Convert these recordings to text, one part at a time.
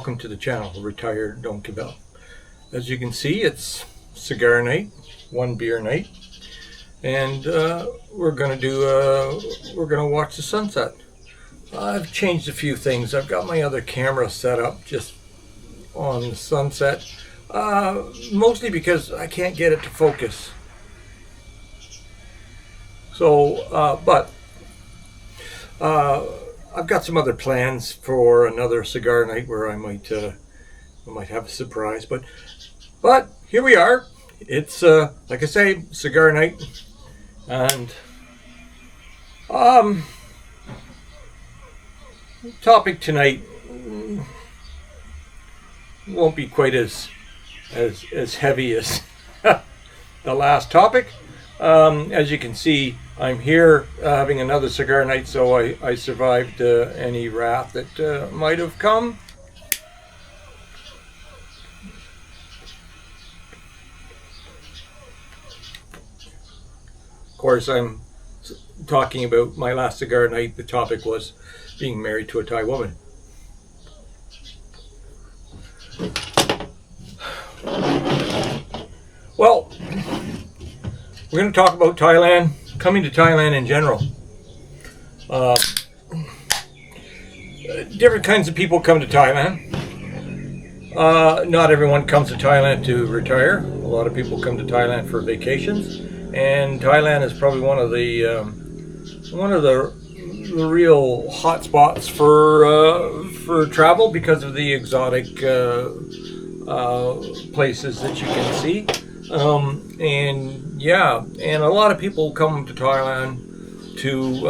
welcome to the channel, Retired Don't Give Up. As you can see, it's cigar night, one beer night, and we're gonna watch the sunset. I've changed a few things. I've got my other camera set up just on the sunset, mostly because I can't get it to focus. So, but I've got some other plans for another cigar night where I might have a surprise. But here we are. It's like I say, cigar night, and topic tonight won't be quite as heavy as the last topic. As you can see, I'm here having another cigar night, so I survived any wrath that might have come. Of course, I'm talking about my last cigar night. The topic was being married to a Thai woman. Well, we're going to talk about Thailand, coming to Thailand in general. Different kinds of people come to Thailand. Not everyone comes to Thailand to retire. A lot of people come to Thailand for vacations, and Thailand is probably one of the real hot spots for travel because of the exotic places that you can see. And a lot of people come to Thailand to,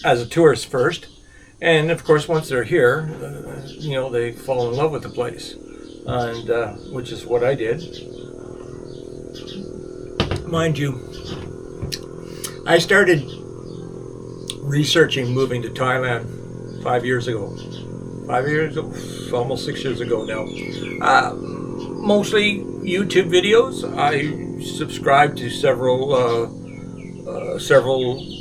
as a tourist first. And of course, once they're here, they fall in love with the place, and which is what I did. Mind you, I started researching moving to Thailand 5 years ago. 5 years, almost 6 years ago now. Mostly YouTube videos. I subscribed to several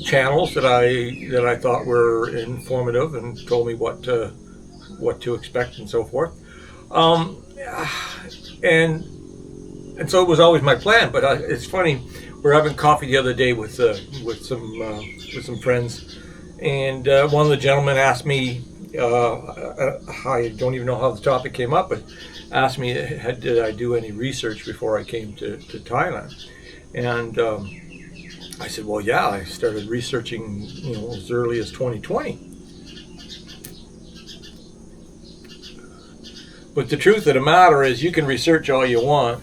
channels that I thought were informative and told me what to expect and so forth. And so it was always my plan. But it's funny. We're having coffee the other day with some friends, and one of the gentlemen asked me. I don't even know how the topic came up, but asked me, did I do any research before I came to Thailand? And I said, well, yeah, I started researching, as early as 2020. But the truth of the matter is, you can research all you want,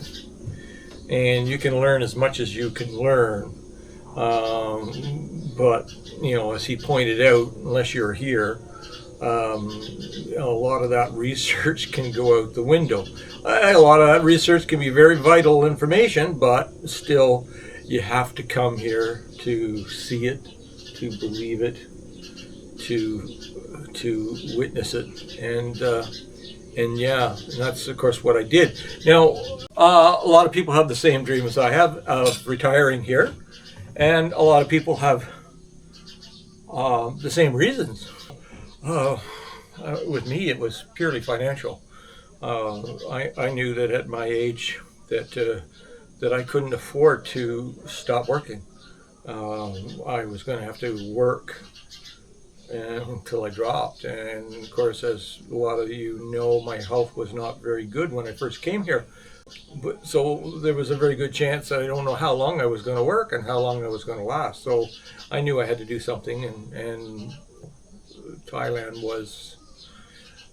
and you can learn as much as you can learn. But, as he pointed out, unless you're here, a lot of that research can go out the window. A lot of that research can be very vital information, but still, you have to come here to see it, to believe it, to witness it, and that's of course what I did. Now, a lot of people have the same dream as I have of retiring here, and a lot of people have the same reasons. With me, it was purely financial. I knew that at my age that I couldn't afford to stop working. I was going to have to work until I dropped. And of course, as a lot of you know, my health was not very good when I first came here. So there was a very good chance that I don't know how long I was going to work and how long I was going to last. So I knew I had to do something, and Thailand was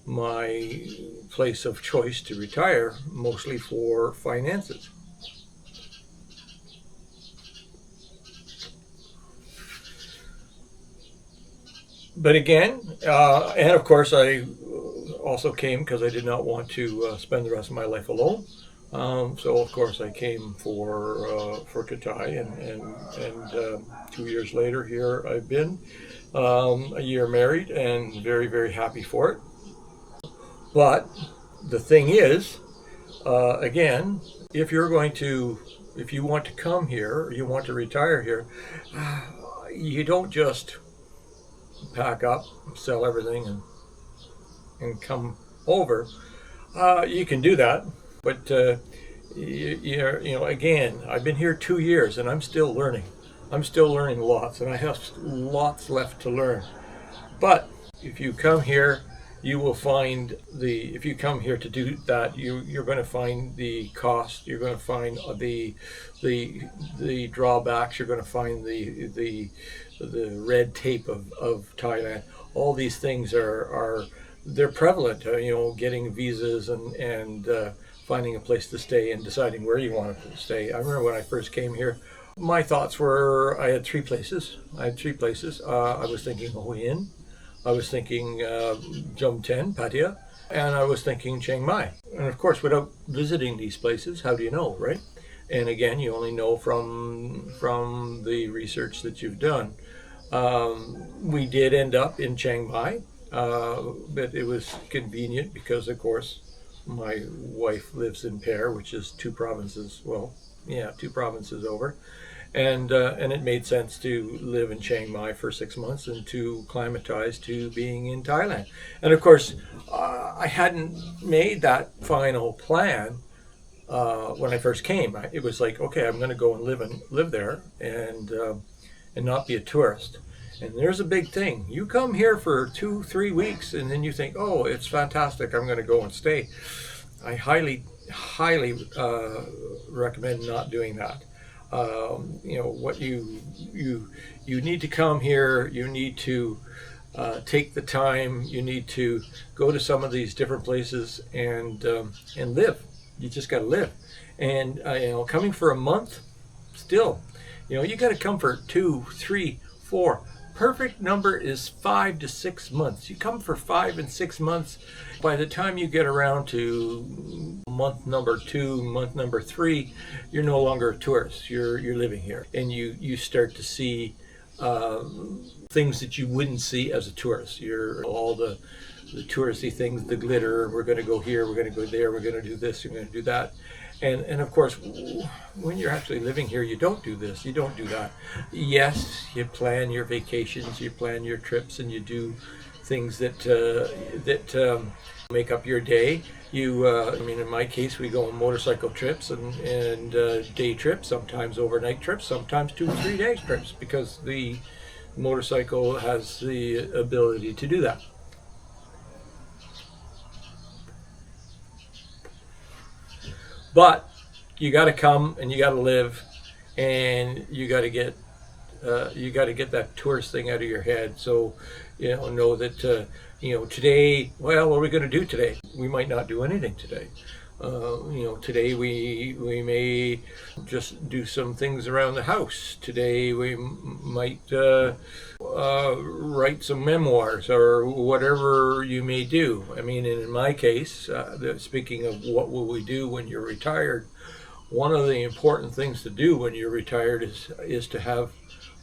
my place of choice to retire, mostly for finances. But again, and of course I also came because I did not want to spend the rest of my life alone. So of course I came for Katai, and 2 years later here I've been, a year married, and very, very happy for it. But the thing is, again, if you want to come here, or you want to retire here, you don't just pack up, sell everything, and come over, you can do that. But again, I've been here 2 years and I'm still learning. I'm still learning lots, and I have lots left to learn. But if you come here, you will find if you come here to do that, you're going to find the cost. You're going to find the drawbacks. You're going to find the red tape of Thailand. All these things they're prevalent. Getting visas and finding a place to stay and deciding where you want to stay. I remember when I first came here, my thoughts were I had three places. I was thinking Hoi Hin, I was thinking Jomtien, Pattaya, and I was thinking Chiang Mai. And of course, without visiting these places, how do you know, right? And again, you only know from the research that you've done. We did end up in Chiang Mai, but it was convenient because, of course, my wife lives in Pair, which is two provinces over. And it made sense to live in Chiang Mai for 6 months and to climatize to being in Thailand. And of course, I hadn't made that final plan when I first came. It was like, okay, I'm going to go and live there and not be a tourist. And there's a big thing. You come here for 2-3 weeks and then you think, oh, it's fantastic, I'm going to go and stay. I highly recommend not doing that. What you need to come here. You need to take the time. You need to go to some of these different places and live. You just got to live. And coming for a month, still, you got to come for 2, 3, 4. Perfect number is 5 to 6 months. You come for 5 and 6 months. By the time you get around to month number 2, month number 3, you're no longer a tourist. You're living here, and you start to see things that you wouldn't see as a tourist. All the touristy things, the glitter. We're going to go here. We're going to go there. We're going to do this. We're going to do that. And of course, when you're actually living here, you don't do this, you don't do that. Yes, you plan your vacations, you plan your trips, and you do things that make up your day. In my case, we go on motorcycle trips and day trips, sometimes overnight trips, sometimes 2 or 3 day trips, because the motorcycle has the ability to do that. But you got to come and you got to live, and you got to get that tourist thing out of your head. So, know that today. Well, what are we going to do today? We might not do anything today. Today we may just do some things around the house. Today we might write some memoirs or whatever you may do. In my case, speaking of what will we do when you're retired, one of the important things to do when you're retired is to have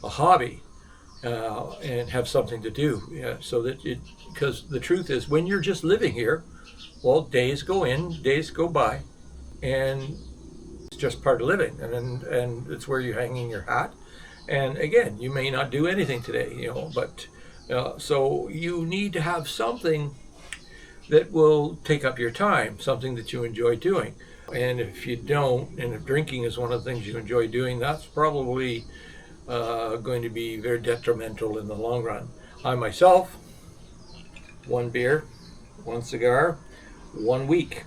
a hobby and have something to do. Because the truth is, when you're just living here, well, days go in, days go by, and it's just part of living, and it's where you're hanging your hat. And again, you may not do anything today, but so you need to have something that will take up your time, something that you enjoy doing. And if you don't, and if drinking is one of the things you enjoy doing, that's probably going to be very detrimental in the long run. I myself, 1 beer, 1 cigar, 1 week.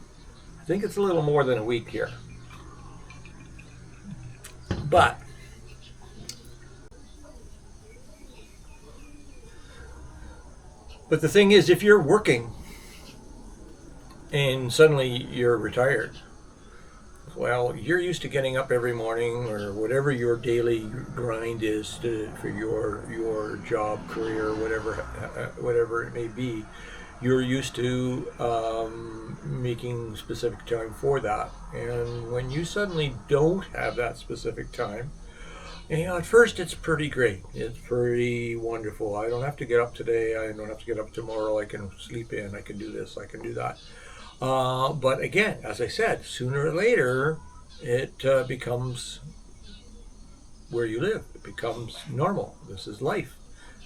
I think it's a little more than a week here. But the thing is, if you're working and suddenly you're retired, well, you're used to getting up every morning or whatever your daily grind is for your job, career, whatever it may be. You're used to making specific time for that. And when you suddenly don't have that specific time, at first it's pretty great. It's pretty wonderful. I don't have to get up today. I don't have to get up tomorrow. I can sleep in. I can do this. I can do that. But again, as I said, sooner or later, it becomes where you live. It becomes normal. This is life.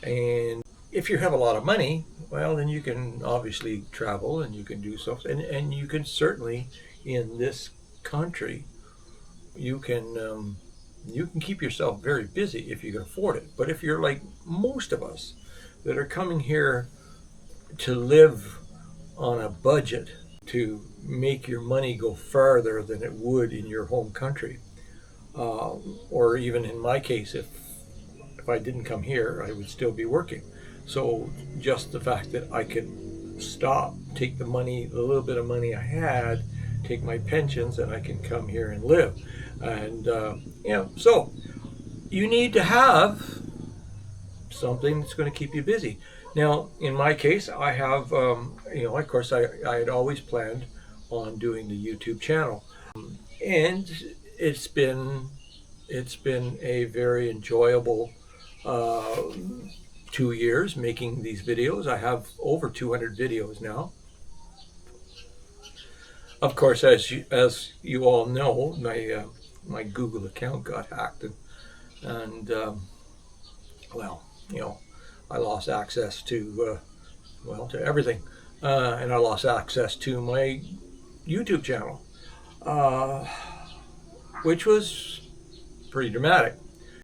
And if you have a lot of money, well, then you can obviously travel and you can do stuff, and you can certainly, in this country, you can keep yourself very busy if you can afford it. But if you're like most of us that are coming here to live on a budget, to make your money go farther than it would in your home country, or even in my case, if I didn't come here, I would still be working. So just the fact that I could stop, take the money, the little bit of money I had, take my pensions, and I can come here and live. And so you need to have something that's going to keep you busy. Now, in my case, I have, of course, I had always planned on doing the YouTube channel, and it's been a very enjoyable 2 years making these videos. I have over 200 videos now. Of course, as you all know, my Google account got hacked, and I lost access to everything, and I lost access to my YouTube channel, which was pretty dramatic.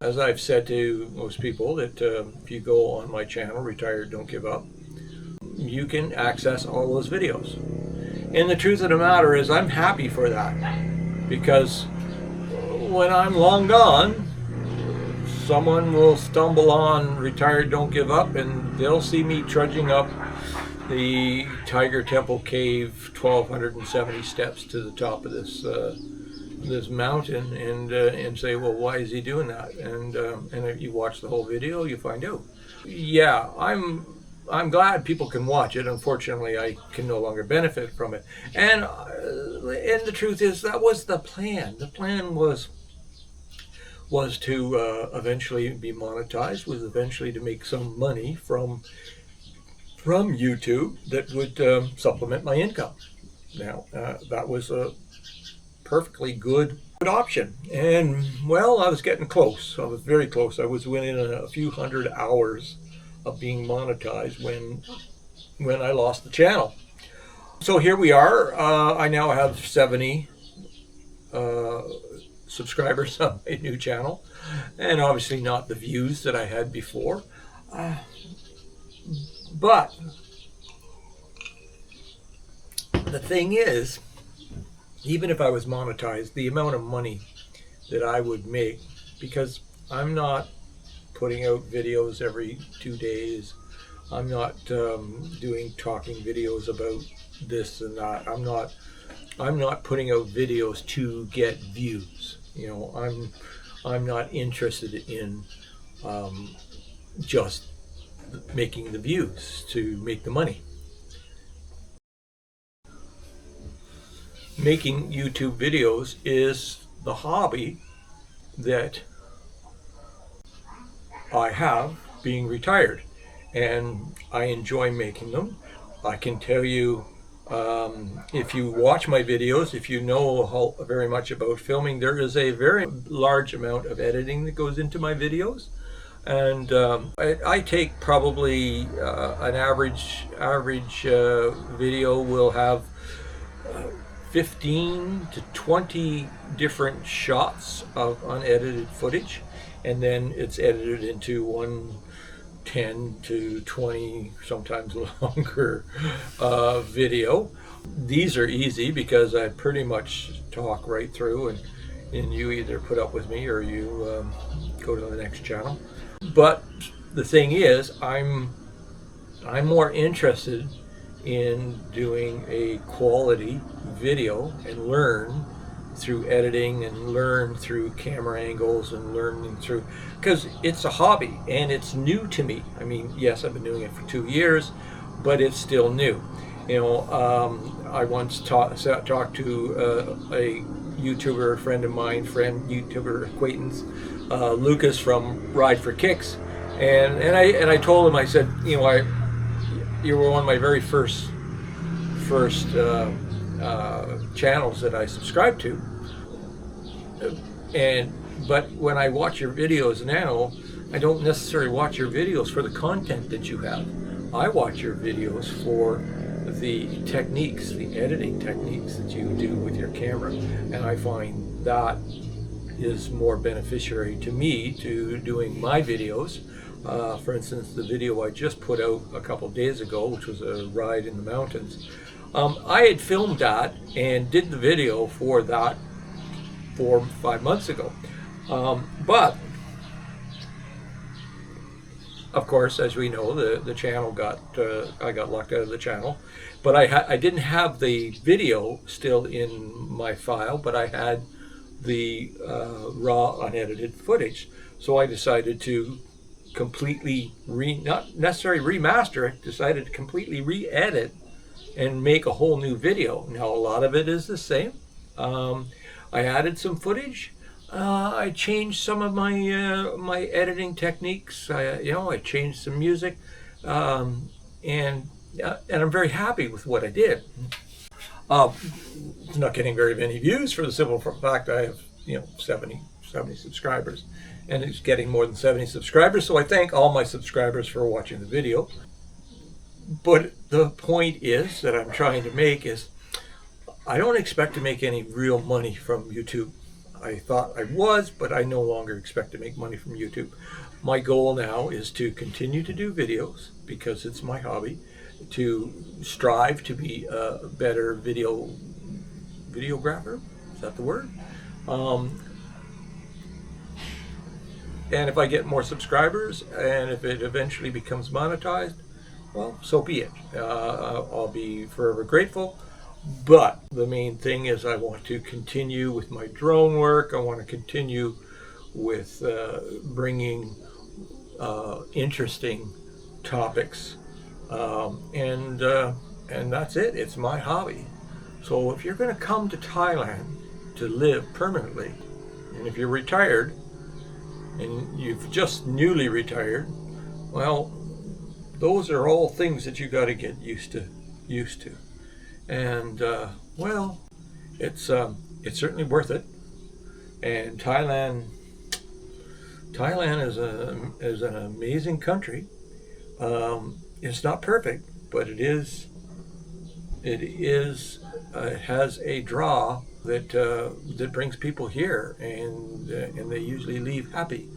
As I've said to most people, that if you go on my channel, Retired Don't Give Up, you can access all those videos. And the truth of the matter is, I'm happy for that, because when I'm long gone, someone will stumble on Retired Don't Give Up, and they'll see me trudging up the Tiger Temple Cave 1,270 steps to the top of this mountain, and say, well, why is he doing that? And if you watch the whole video, you find out. Yeah, I'm glad people can watch it. Unfortunately, I can no longer benefit from it. And the truth is, that was the plan. The plan was to eventually be monetized, was eventually to make some money from YouTube that would supplement my income. Now, that was a perfectly good option. And, well, I was getting close. I was very close. I was within a few hundred hours of being monetized when I lost the channel. So here we are. I now have 70 subscribers on my new channel, and obviously not the views that I had before. But the thing is, even if I was monetized, the amount of money that I would make, because I'm not putting out videos every 2 days, I'm not doing talking videos about this and that, I'm not putting out videos to get views. I'm not interested in just making the views to make the money. Making YouTube videos is the hobby that I have, being retired, and I enjoy making them. I can tell you, if you watch my videos, if you know very much about filming, there is a very large amount of editing that goes into my videos, and I take probably an average video will have 15 to 20 different shots of unedited footage, and then it's edited into one 10 to 20, sometimes longer video. These are easy because I pretty much talk right through, and you either put up with me or you go to the next channel. But the thing is, I'm more interested in doing a quality video and learn through editing and learn through camera angles and learning through, because it's a hobby and it's new to me. I mean, yes, I've been doing it for 2 years, but it's still new. I once talked to a YouTuber friend of mine, YouTuber acquaintance, Lucas from Ride for Kicks, and I told him, I said, you were one of my very first channels that I subscribed to, but when I watch your videos now, I don't necessarily watch your videos for the content that you have. I watch your videos for the techniques, the editing techniques that you do with your camera, and I find that is more beneficiary to me to doing my videos. For instance, the video I just put out a couple of days ago, which was a ride in the mountains, I had filmed that and did the video for that 4 or 5 months ago. But of course, as we know, the channel I got locked out of the channel. But I didn't have the video still in my file, but I had the raw unedited footage. So I decided to completely not necessarily remaster it, decided to completely re-edit and make a whole new video. Now a lot of it is the same. I added some footage. I changed some of my my editing techniques. I changed some music, and I'm very happy with what I did. It's not getting very many views for the simple fact I have 70 subscribers, and it's getting more than 70 subscribers. So I thank all my subscribers for watching the video. But the point is that I'm trying to make is I don't expect to make any real money from YouTube. I thought I was, but I no longer expect to make money from YouTube. My goal now is to continue to do videos because it's my hobby, to strive to be a better videographer. Is that the word? And if I get more subscribers and if it eventually becomes monetized, well, so be it. I'll be forever grateful. But the main thing is I want to continue with my drone work. I want to continue with bringing interesting topics, and that's it. It's my hobby. So if you're going to come to Thailand to live permanently, and if you're retired and you've just newly retired, well, those are all things that you got to get used to. And well, it's certainly worth it. And Thailand is an amazing country. It's not perfect, but it has a draw that brings people here, and they usually leave happy.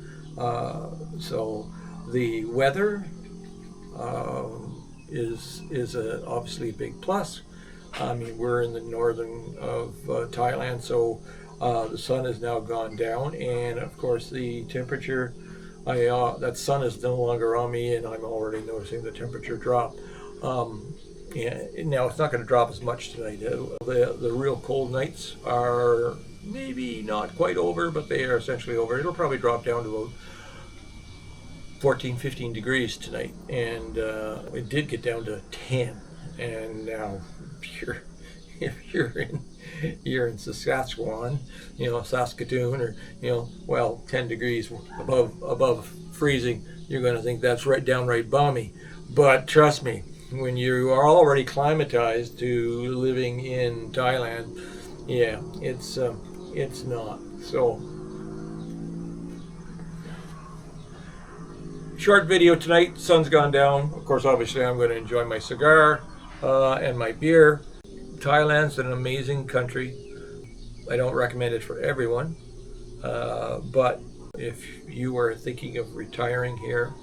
So the weather is obviously a big plus. I mean, we're in the northern of Thailand, so the sun has now gone down, and of course the temperature, that sun is no longer on me, and I'm already noticing the temperature drop. And now it's not going to drop as much tonight. The real cold nights are maybe not quite over, but they are essentially over. It'll probably drop down to about 14, 15 degrees tonight, and it did get down to 10. And now, if you're in Saskatchewan, Saskatoon, or 10 degrees above freezing, you're going to think that's downright balmy. But trust me, when you are already climatized to living in Thailand, yeah, it's not. So, short video tonight. Sun's gone down. Of course, obviously, I'm going to enjoy my cigar and my beer. Thailand's an amazing country. I don't recommend it for everyone, but if you are thinking of retiring here,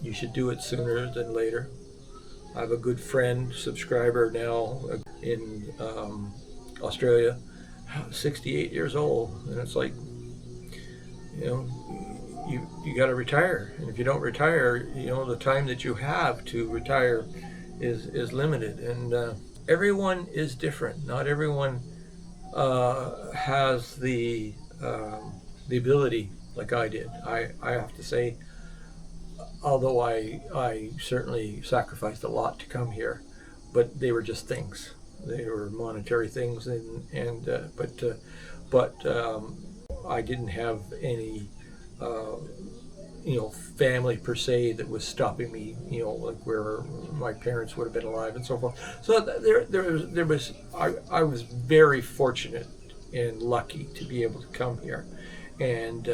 you should do it sooner than later. I have a good friend, subscriber now in Australia, 68 years old, and it's like, you got to retire, and if you don't retire, the time that you have to retire is limited, and everyone is different. Not everyone has the ability like I did. I have to say, although I certainly sacrificed a lot to come here, but they were just things. They were monetary things, but I didn't have any family per se that was stopping me, like where my parents would have been alive and so forth. So there was I was very fortunate and lucky to be able to come here, and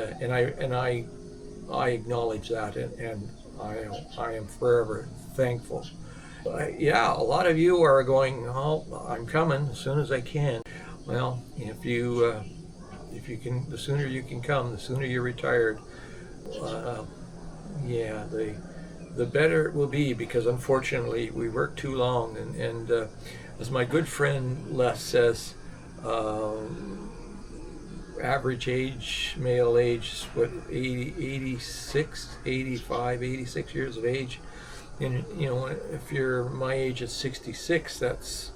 I acknowledge that, and I am forever thankful. Yeah, a lot of you are going, oh, I'm coming as soon as I can. Well, if you can, the sooner you can come, the sooner you're retired. Uh, yeah, the better it will be, because unfortunately we work too long, and as my good friend Les says, average age, male age, is what, 80, 86, 85, 86 years of age. And if you're my age at 66, that's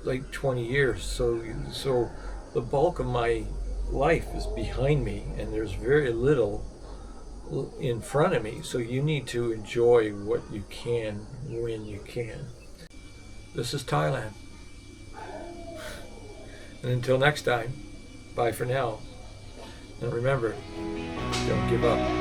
like 20 years. So the bulk of my life is behind me, and there's very little in front of me. So you need to enjoy what you can when you can. This is Thailand. And until next time, bye for now. And remember, don't give up.